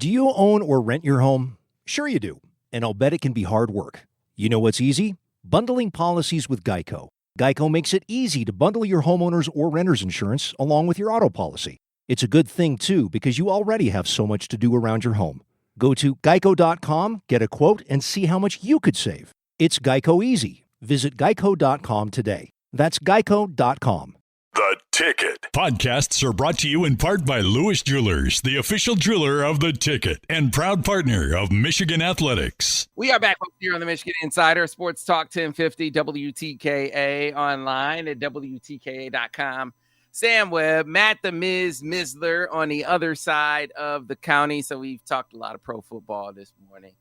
Do you own or rent your home? Sure you do, and I'll bet it can be hard work. You know what's easy? Bundling policies with Geico. Geico makes it easy to bundle your homeowner's or renter's insurance along with your auto policy. It's a good thing, too, because you already have so much to do around your home. Go to geico.com, get a quote, and see how much you could save. It's Geico Easy. Visit geico.com today. That's geico.com. The Ticket. Podcasts are brought to you in part by Lewis Jewelers, the official jeweler of The Ticket and proud partner of Michigan Athletics. We are back here on the Michigan Insider, Sports Talk 1050, WTKA, online at WTKA.com. Sam Webb, Matt the Miz Mizler on the other side of the county. So we've talked a lot of pro football this morning.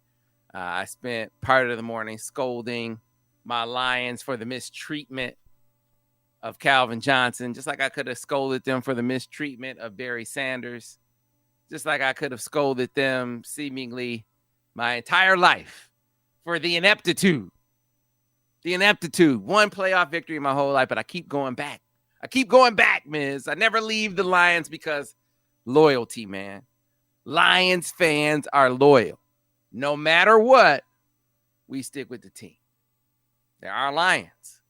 I spent part of the morning scolding my Lions for the mistreatment of Calvin Johnson, just like I could have scolded them for the mistreatment of Barry Sanders, just like I could have scolded them seemingly my entire life for the ineptitude. One playoff victory my whole life, but I keep going back. Miz. I never leave the Lions because loyalty, man. Lions fans are loyal. No matter what, we stick with the team. They're our Lions,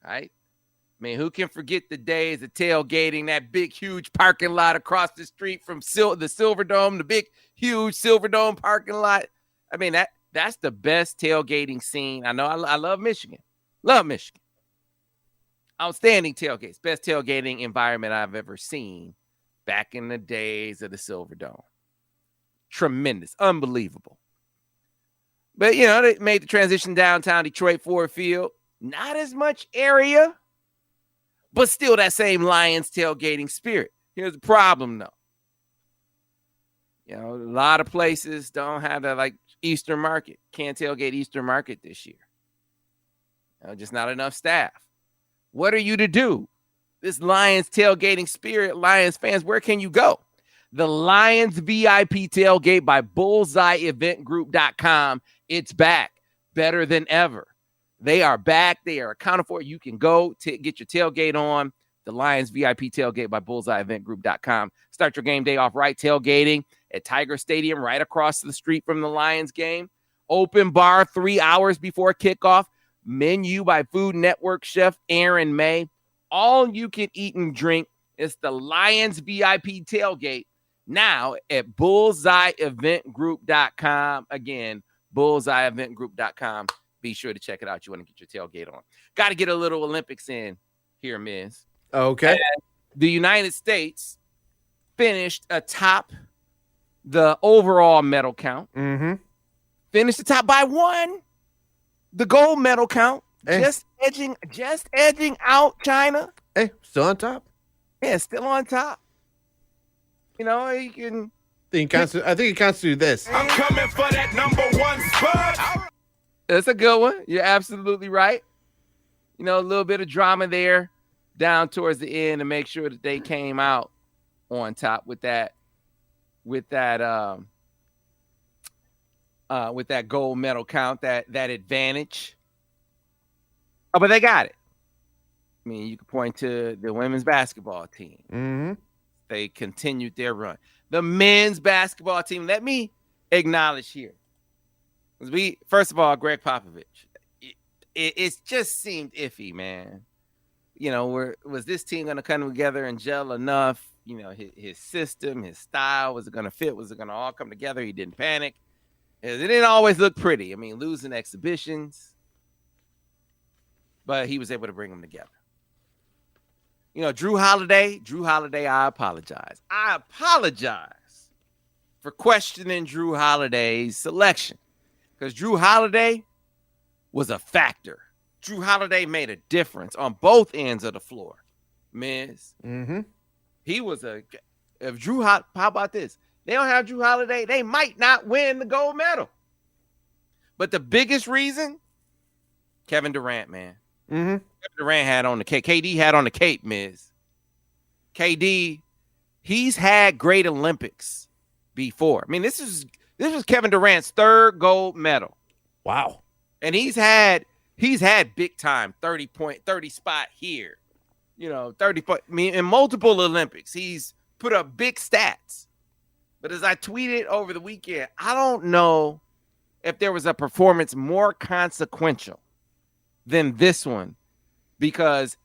right? I mean, who can forget the days of tailgating that big, huge parking lot across the street from the Silverdome, the big, huge Silverdome parking lot? I mean, that's the best tailgating scene. I know I love Michigan. Love Michigan. Outstanding tailgates. Best tailgating environment I've ever seen back in the days of the Silverdome. Tremendous. Unbelievable. But, you know, they made the transition downtown Detroit Ford Field. Not as much area, but still that same Lions tailgating spirit. Here's the problem, though. You know, a lot of places don't have that, like Eastern Market. Can't tailgate Eastern Market this year. You know, just not enough staff. What are you to do? This Lions tailgating spirit, Lions fans, where can you go? The Lions VIP tailgate by bullseyeeventgroup.com. It's back. Better than ever. They are back. They are accounted for. You can go to get your tailgate on. The Lions VIP tailgate by bullseyeeventgroup.com. Start your game day off right, tailgating at Tiger Stadium right across the street from the Lions game. Open bar 3 hours before kickoff. Menu by Food Network chef Aaron May. All you can eat and drink. It's the Lions VIP tailgate now at bullseyeeventgroup.com. Again, bullseyeeventgroup.com. Be sure to check it out. You want to get your tailgate on. Got to get a little Olympics in here, Miz. Okay. And the United States finished atop the overall medal count. Mm-hmm. Finished atop by one. The gold medal count. Just edging out China. Hey, still on top. Yeah, still on top. You know, you can. I think it counts to this. I'm coming for that #1 spot. That's a good one. You're absolutely right. You know, a little bit of drama there down towards the end to make sure that they came out on top with that gold medal count, that advantage. Oh, but they got it. I mean, you can point to the women's basketball team. Mm-hmm. They continued their run. The men's basketball team, let me acknowledge here. First of all, Greg Popovich, it just seemed iffy, man. You know, was this team going to come together and gel enough? You know, his system, his style, was it going to fit? Was it going to all come together? He didn't panic. It didn't always look pretty. I mean, losing exhibitions, but he was able to bring them together. You know, Drew Holiday, I apologize. I apologize for questioning Drew Holiday's selection. Because Drew Holiday was a factor. Drew Holiday made a difference on both ends of the floor. Miz. Mm-hmm. He was how about this? They don't have Drew Holiday, they might not win the gold medal. But the biggest reason, Kevin Durant, man. Mm-hmm. Kevin Durant had on the cape. KD had on the cape, Miz. KD, he's had great Olympics before. I mean, this was Kevin Durant's third gold medal. Wow. And he's had big time 30 spot here. You know, 30 point. I mean, in multiple Olympics, he's put up big stats. But as I tweeted over the weekend, I don't know if there was a performance more consequential than this one, because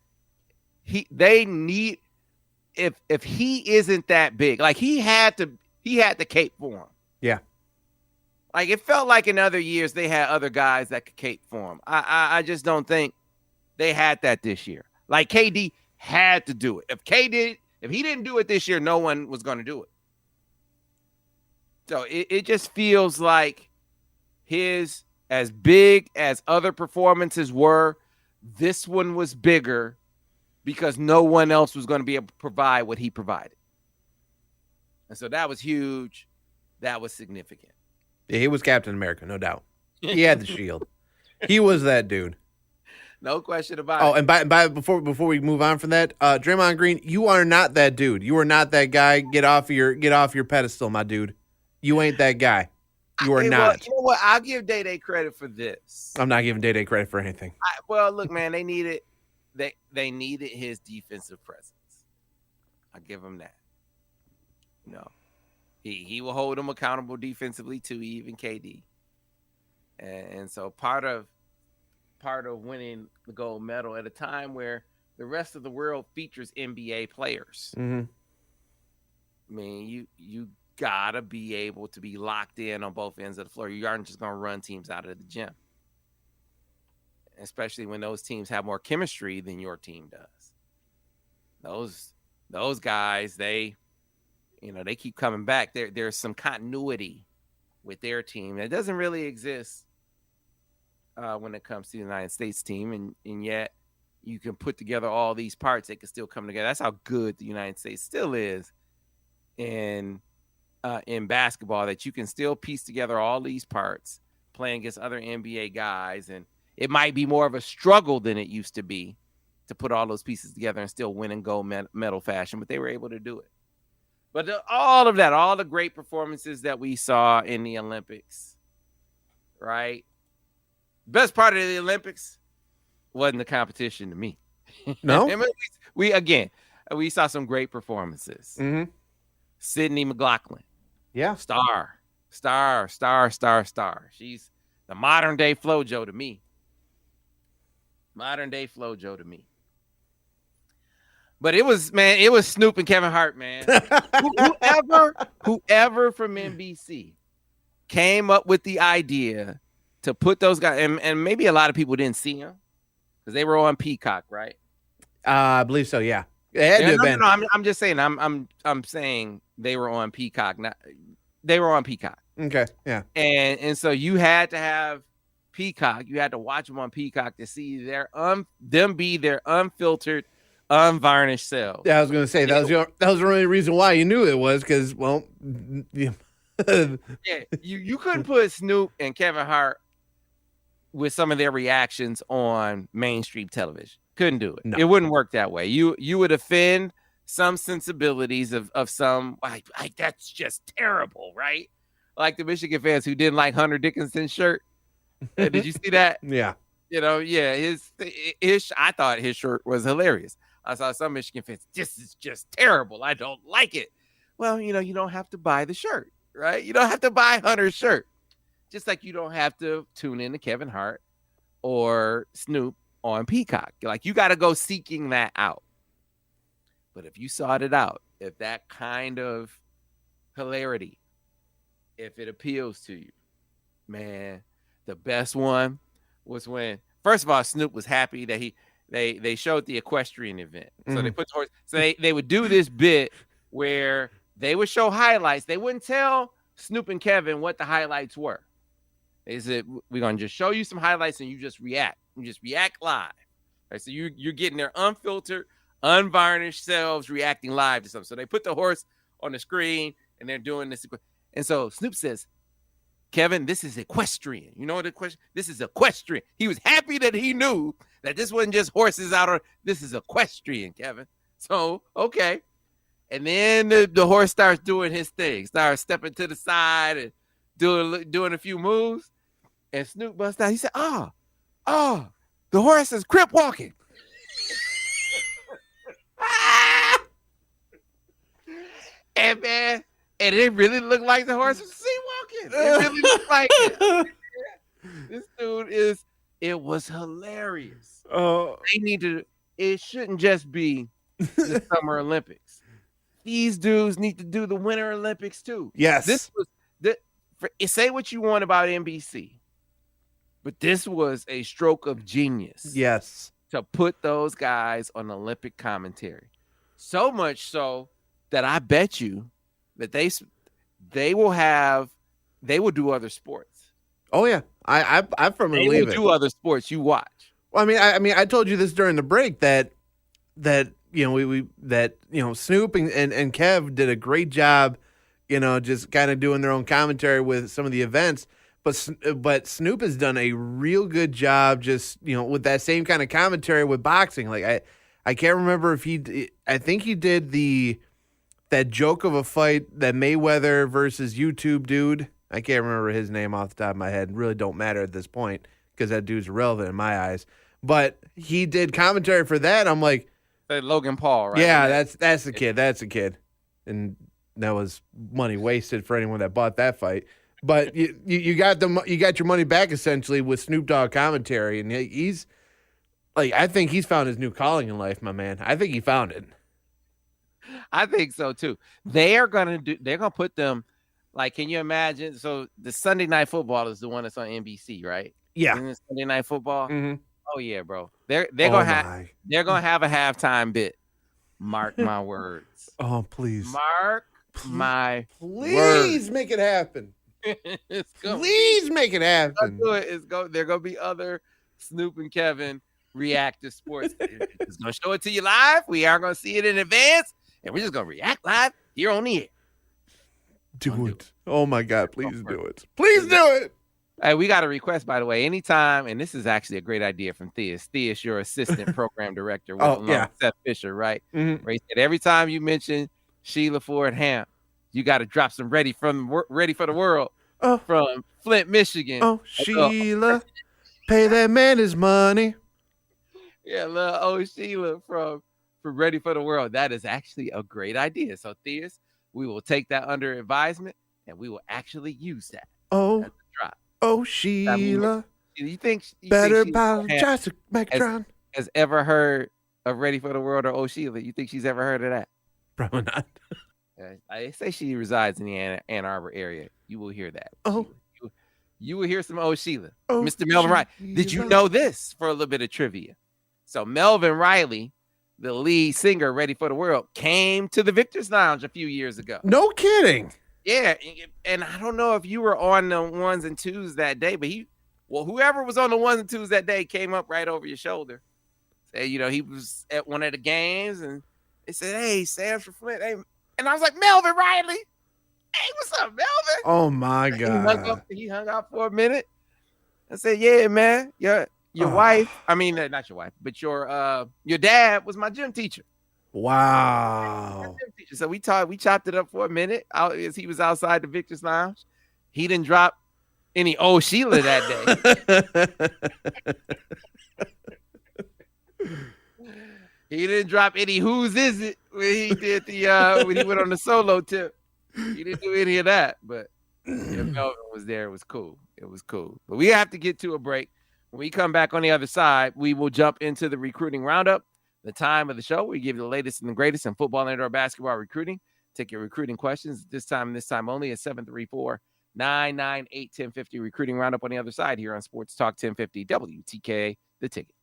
they need, if he isn't that big, like he had the cape for him. Yeah. Like it felt like in other years they had other guys that could cape for him. I just don't think they had that this year. Like KD had to do it. If he didn't do it this year, no one was going to do it. So it just feels like his, as big as other performances were, this one was bigger because no one else was going to be able to provide what he provided. And so that was huge. That was significant. Yeah, he was Captain America, no doubt. He had the shield. He was that dude. No question about it. Oh, and by before we move on from that, Draymond Green, you are not that dude. You are not that guy. Get off your pedestal, my dude. You ain't that guy. You are not. Well, you know what? I'll give Day credit for this. I'm not giving Day credit for anything. Well, look, man, they needed his defensive presence. I give him that. No, he will hold them accountable defensively too, even KD. And so part of winning the gold medal at a time where the rest of the world features NBA players. Mm-hmm. I mean, you gotta be able to be locked in on both ends of the floor. You aren't just gonna run teams out of the gym, especially when those teams have more chemistry than your team does. Those guys, they keep coming back. There's some continuity with their team that doesn't really exist when it comes to the United States team, and yet you can put together all these parts. They can still come together. That's how good the United States still is in basketball, that you can still piece together all these parts playing against other NBA guys. And it might be more of a struggle than it used to be to put all those pieces together and still win in gold medal fashion, but they were able to do it. But all of that, all the great performances that we saw in the Olympics, right? Best part of the Olympics wasn't the competition to me. No? we saw some great performances. Mm-hmm. Sydney McLaughlin. Yeah. Star. She's the modern day FloJo to me. But it was Snoop and Kevin Hart, man. whoever from NBC came up with the idea to put those guys, and maybe a lot of people didn't see them because they were on Peacock, right? I believe so. Yeah. No, I'm just saying. I'm saying they were on Peacock. They were on Peacock. Okay. Yeah. And so you had to have Peacock. You had to watch them on Peacock to see them be their unfiltered, unvarnished selves. Yeah, I was going to say that was the only reason why you knew it was because, well, yeah. you couldn't put Snoop and Kevin Hart with some of their reactions on mainstream television. Couldn't do it. No. It wouldn't work that way. You would offend some sensibilities of some, like that's just terrible, right? Like the Michigan fans who didn't like Hunter Dickinson's shirt. Did you see that? Yeah. I thought his shirt was hilarious. I saw some Michigan fans, this is just terrible. I don't like it. Well, you don't have to buy the shirt, right? You don't have to buy Hunter's shirt. Just like you don't have to tune in to Kevin Hart or Snoop on Peacock. Like, you got to go seeking that out. But if you sought it out, if that kind of hilarity, if it appeals to you, man, the best one was when, first of all, Snoop was happy that they showed the equestrian event. So they put horse. So they would do this bit where they would show highlights. They wouldn't tell Snoop and Kevin what the highlights were. They said, we're going to just show you some highlights and you just react. You just react live. Right, so you're getting their unfiltered, unvarnished selves reacting live to something. So they put the horse on the screen and they're doing this. And so Snoop says, Kevin, this is equestrian. You know what equestrian? This is equestrian. He was happy that he knew that this wasn't just horses out on. This is equestrian, Kevin. So, okay. And then the horse starts doing his thing, starts stepping to the side and doing a few moves. And Snoop busts out. He said, the horse is crip walking. And man, And it really looked like the horse was sea walking. It really looked like it. This dude it was hilarious. Oh, It shouldn't just be the Summer Olympics. These dudes need to do the Winter Olympics too. yes. Say what you want about NBC, but this was a stroke of genius. Yes. To put those guys on Olympic commentary. So much so that I bet you that they will do other sports. Oh yeah, I firmly They believe will it. do other sports. You watch. Well, I told you this during the break that Snoop and Kev did a great job, just kind of doing their own commentary with some of the events. But Snoop has done a real good job, just with that same kind of commentary with boxing. Like I can't remember if I think he did that joke of a fight, that Mayweather versus YouTube dude. I can't remember his name off the top of my head. Really don't matter at this point because that dude's irrelevant in my eyes. But he did commentary for that. I'm like, Logan Paul, right? yeah, that's the kid. That's the kid. And that was money wasted for anyone that bought that fight. But you got your money back essentially with Snoop Dogg commentary, and he's like, I think he's found his new calling in life, my man. I think he found it. I think so too. They're gonna put them, like, can you imagine? So the Sunday Night Football is the one that's on NBC, right? Yeah. Isn't it Sunday Night Football? Mm-hmm. Oh yeah, bro. They're gonna have a halftime bit. Mark my words. Oh please. Mark my Please make it happen. Please make it happen. There gonna be other Snoop and Kevin reactive sports. It's gonna show it to you live. We are gonna see it in advance, and we're just gonna react live here on the air. Do it. Oh my God, please do it. Please do it. Hey, we got a request, by the way. Anytime, and this is actually a great idea from Theus. Theus, your assistant program director with Seth Fisher, right? Mm-hmm. Where he said every time you mention Sheila Ford Hamp, you got to drop some Ready for the World from Flint, Michigan. Oh, Sheila, pay that man his money. Yeah, little Sheila from Ready for the World. That is actually a great idea. So, Theus, we will take that under advisement, and we will actually use that. Oh, as a drop. Oh, Sheila. You think better apologize to Megatron? Has ever heard of Ready for the World or Oh Sheila? You think she's ever heard of that? Probably not. I say she resides in the Ann Arbor area. You will hear that. Oh. You will hear some Oh Sheila. Oh, Mr. Melvin Riley. Did you know this for a little bit of trivia? So Melvin Riley, the lead singer, Ready for the World, came to the Victor's Lounge a few years ago. No kidding. Yeah, and I don't know if you were on the ones and twos that day, but whoever was on the ones and twos that day came up right over your shoulder. Say, he was at one of the games, and they said, "Hey, Sam's from Flint." Hey. And I was like, Melvin Riley. Hey, what's up, Melvin? Oh my God. He hung out for a minute. I said, "Yeah, man, your wife. I mean, not your wife, but your dad was my gym teacher." Wow. So we chopped it up for a minute as he was outside the Victor's Lounge. He didn't drop any Oh Sheila that day. He didn't drop any Whose Is It when he did when he went on the solo tip. He didn't do any of that. But Melvin was there. It was cool. But we have to get to a break. When we come back on the other side, we will jump into the recruiting roundup. The time of the show, we give you the latest and the greatest in football and indoor basketball recruiting. Take your recruiting questions this time only at 734-998-1050. Recruiting roundup on the other side here on Sports Talk 1050 WTK, The Ticket.